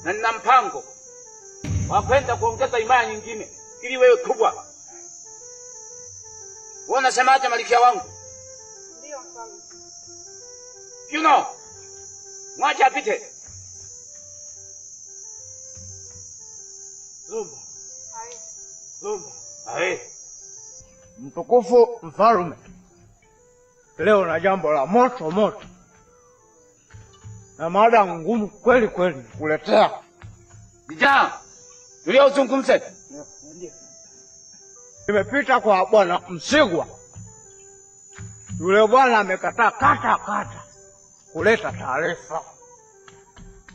na nina mpango wa kwenda kuongeza imaya nyingine ili wewe kubwa. Wewe unasemaje Malkia wangu? Ndio mfalme. You know, mwacha apite. Zumba. Hai. Zumba. Hai. Mtukufu mfalme, leo na jambo la moto moto na mada ngumu kweli kweli kuletea. Vijana, tuliozungumze. Nimepita kwa bwana Msigwa. Yule bwana amekataa kata kuleta taarifa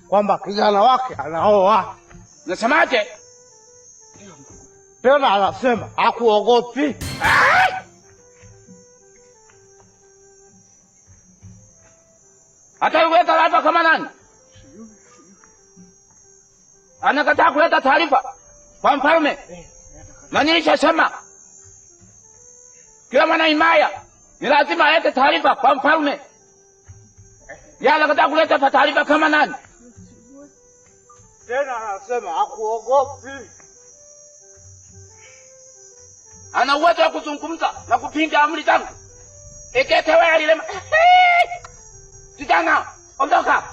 kwamba kijana wake anaoa. Unasemaje? Tena anasema hakuogopi. Hata kuleta taarifa kama nani? Anakataa kuleta taarifa kwa mfalme. Na nilishasema kila mwana himaya ni lazima alete taarifa kwa mfalme. Yeye anakataa kuleta taarifa kama nani? Tena anasema hakuogopi. Ana uwezo wa kuzungumza na kupinga amri zangu. Eketewe alilema. Kijana, ondoka.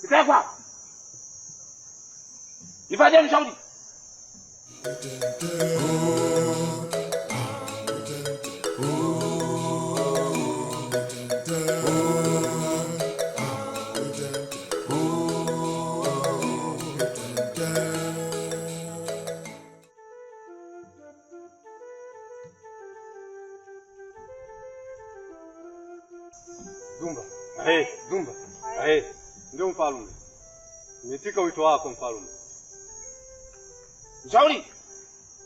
Kitekwa. Nifanye mshauri. Zumba. Zumba. Ndio mfalme. Nimetika wito wako mfalme. Mshauri.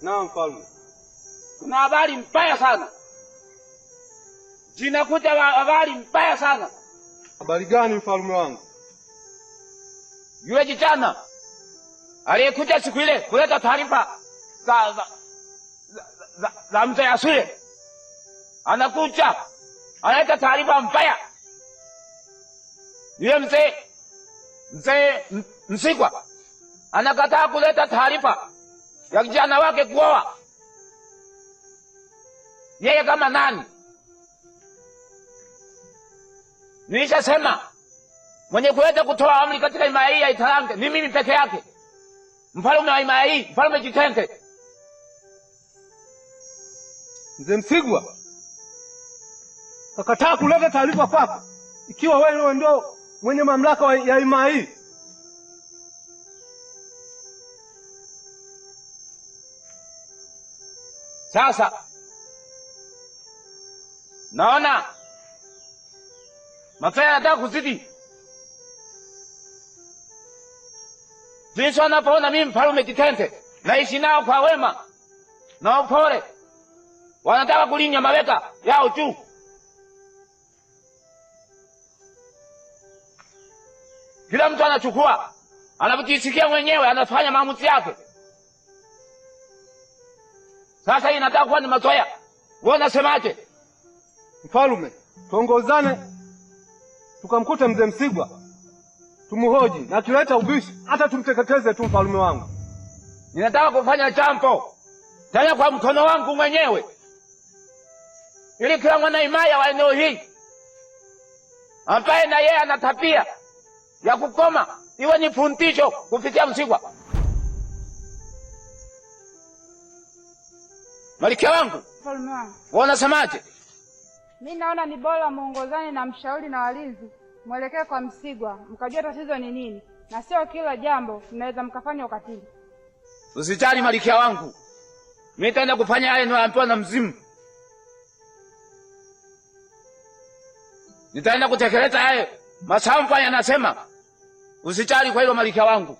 Naam mfalme. Kuna habari mbaya sana. Zinakuja habari mbaya sana. Habari gani mfalme wangu? Yule kijana aliyekuja siku ile kuleta taarifa za mzee Aswile. Anakuja. Analeta taarifa mbaya. Yule mzee Msigwa anakataa kuleta taarifa ya kijana wake kuoa. Yeye kama nani? Nilishasema mwenye kuweza kutoa amri katika himaya hii ya Italange ni mimi peke yake. Mfalme wa himaya hii, Mfalme Jitenge. Mzee Msigwa Akataa kuleta taarifa kwako ikiwa wewe ndio mwenye mamlaka ya himaya hii. Sasa naona mafaya yanataka kuzidi. Jinsi wanapoona mimi Mfalme Jitenge naishi nao kwa wema na upole, wanataka kulinya maweka yao juu. Kila mtu anachukua anapojisikia mwenyewe, anafanya maamuzi yake. Sasa hii inataka kuwa ni mazoea. Wewe unasemaje? mfalme, tuongozane tukamkuta mzee Msigwa, tumuhoji na tuleta ubishi hata tumteketeze tu mfalme wangu. Ninataka kufanya jambo tena kwa mkono wangu mwenyewe, ili kila mwana himaya wa eneo hii ambaye na yeye ana tabia ya kukoma iwe ni fundisho kufikia Msigwa. Malkia wangu, Mfalme wangu, wewe unasemaje? mimi naona ni bora muongozane na mshauri na walinzi, mwelekee kwa Msigwa, mkajua tatizo ni nini, na sio kila jambo mnaweza mkafanya ukatili. Usijali Malkia wangu, mimi nitaenda kufanya yale ninayoambiwa na mzimu. Nitaenda kutekeleza yale masamfa yanasema. Usijali kwa hilo Malkia wangu.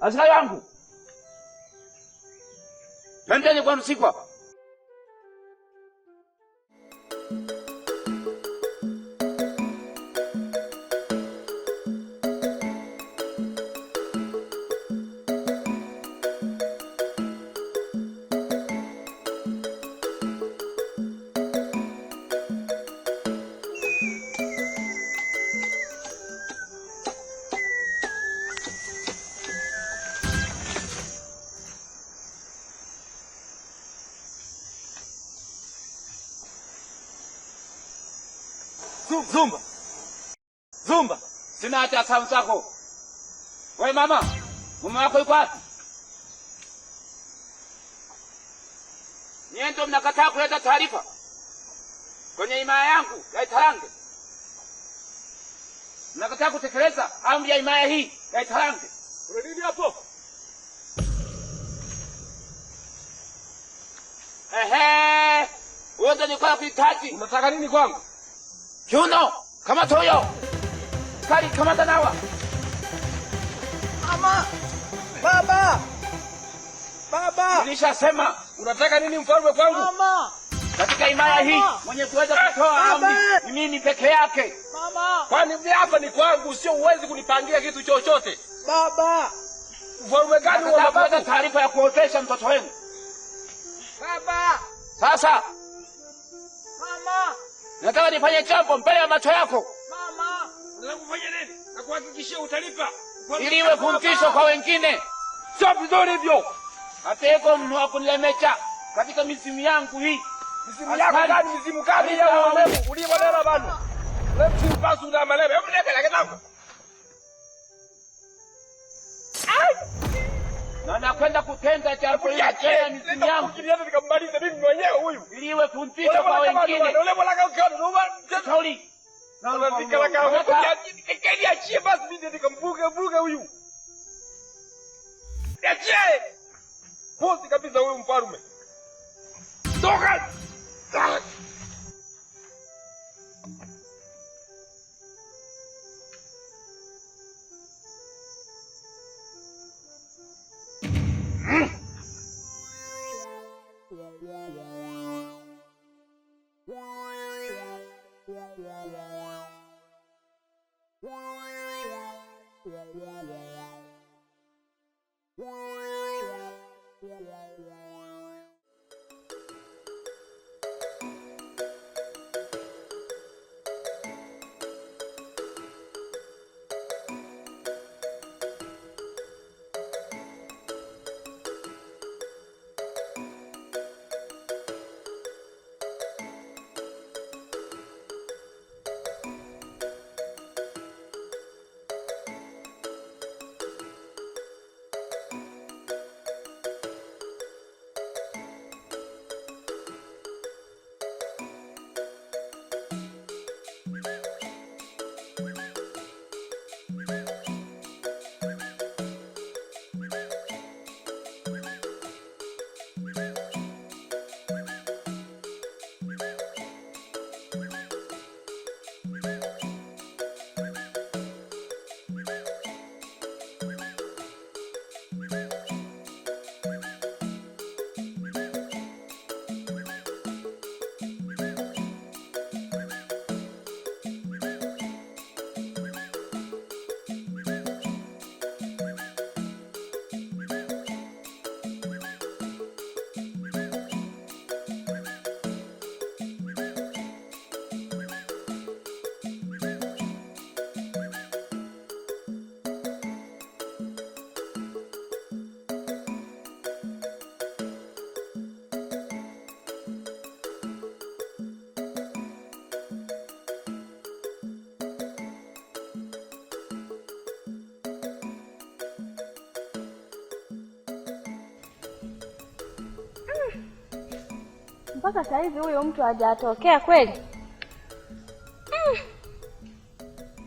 Askari wangu, twendeni kwa Msigwa. Zumba. Zumba. Sina hata sauti zako. Wewe mama, mume wako yuko wapi? Nyie ndio mnakataa kuleta taarifa kwenye himaya yangu ya Italange. Mnakataa kutekeleza amri ya himaya hii ya Italange. Kuna nini hapo? Wewe ndio kwa kuhitaji. Unataka nini kwangu? Kiuno, kama toyo. Kali kama tanawa. Mama! Baba! Baba! Nilishasema. Unataka nini mfalme kwangu? Mama! Katika himaya hii mwenye kuweza kutoa amri ni mimi peke yake. Mama! Kwani mimi hapa ni kwangu, sio uwezi kunipangia kitu chochote. Baba! Mfalme gani wa baba? Taarifa ya kuotesha mtoto wenu. Baba! Sasa. Mama! Nataka nifanye jambo mbele ya macho yako. Mama! Unataka kufanya nini? Na kuhakikishia utalipa. Ili iwe fundisho kwa wengine. Sio vizuri hivyo. Ateko mnua kunilemecha katika mizimu yangu hii. Mizimu yako gani? Mizimu gani ya wewe? Uliyemonela bana. Wewe msimu pasu na malebe. Hebu nipe lake zangu. Na nakwenda kutenda jambo hili kwa mizimu yangu. Ukinienda nikambaliza mimi mwenyewe huyu. Ili iwe fundisho kwa wengine. Ule mlaka ukiona ndio Shauri. Na unafikira kama kadi achie basi mimi nikambuge huyu. Achie. Pozi kabisa huyu mfalme. Toka. Mpaka saa hizi huyo mtu hajatokea kweli?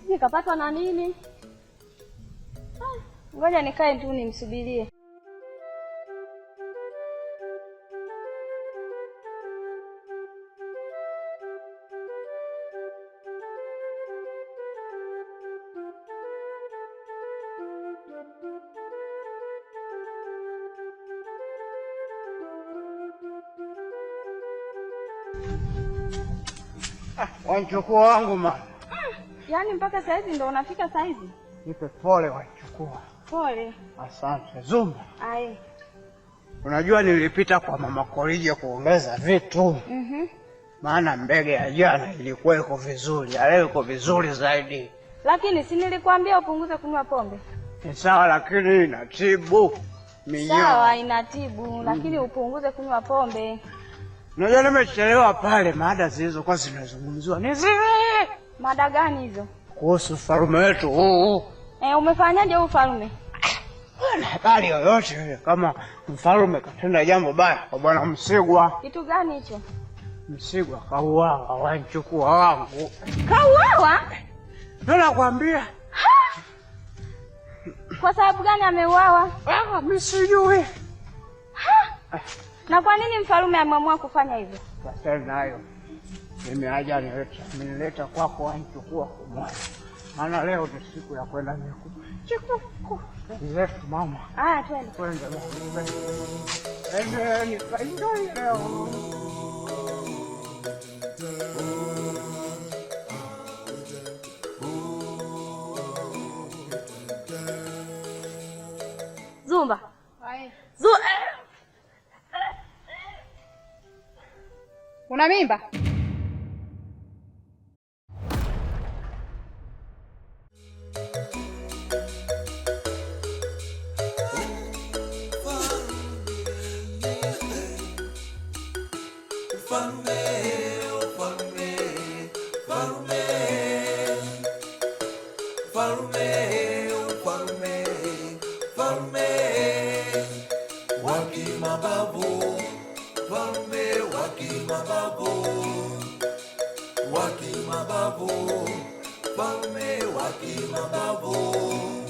Sijui kapatwa na nini. Ngoja nikae tu nimsubirie. Wanchukua wangu mama. Yaani mpaka saa hizi ndo unafika saa hizi? Nipe pole wanchukua. Pole. Asante. Zumba. Ai. Unajua nilipita kwa mama Korije kuongeza vitu. Maana mbege ya jana ilikuwa iko vizuri, ya leo iko vizuri zaidi. Lakini si nilikwambia upunguze kunywa pombe? Ni sawa lakini inatibu minyoo. Sawa inatibu, lakini upunguze kunywa pombe. Unajua nimechelewa pale, mada zilizokuwa zinazungumziwa ni zile Mada gani hizo? Kuhusu ufalme wetu huu. Umefanyaje huu ufalme? Bwana, habari yoyote ile kama mfalme katenda jambo baya kwa bwana Msigwa. Kitu gani hicho? Msigwa kauawa, wanichukua wangu. Kauawa? Ndio nakwambia. Kwa sababu gani ameuawa? Mimi sijui. Na kwa nini mfalme ameamua kufanya hivyo? Sasa nayo. Mimi haja nileta kwako wanichukua kumwa. Maana leo ni siku ya kwenda miku. Chikuku. Yesu mama. Twende. Kwenda mama. Enjoy leo. Zumba. Una mimba? Mababu, falme wa kimababu.